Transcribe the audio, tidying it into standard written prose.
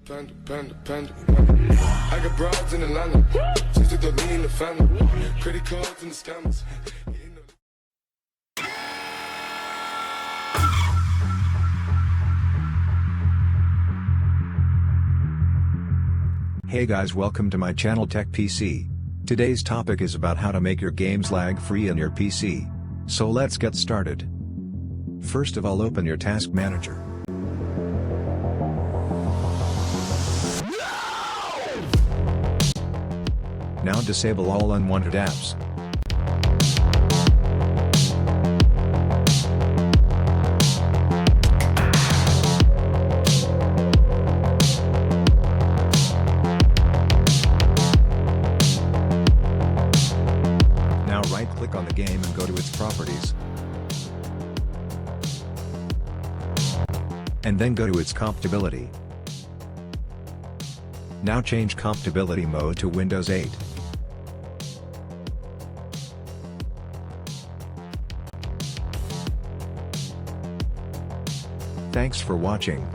Panda. I got broads in Atlanta. Just took the lean in the family. Credit cards and the scammers. Hey guys, welcome to my channel Tech PC. Today's topic is about how to make your games lag-free on your PC. So let's get started. First of all, open your task manager. Now disable all unwanted apps. Now right-click on the game and go to its properties. And then go to its compatibility. Now change compatibility mode to Windows 8. Thanks for watching.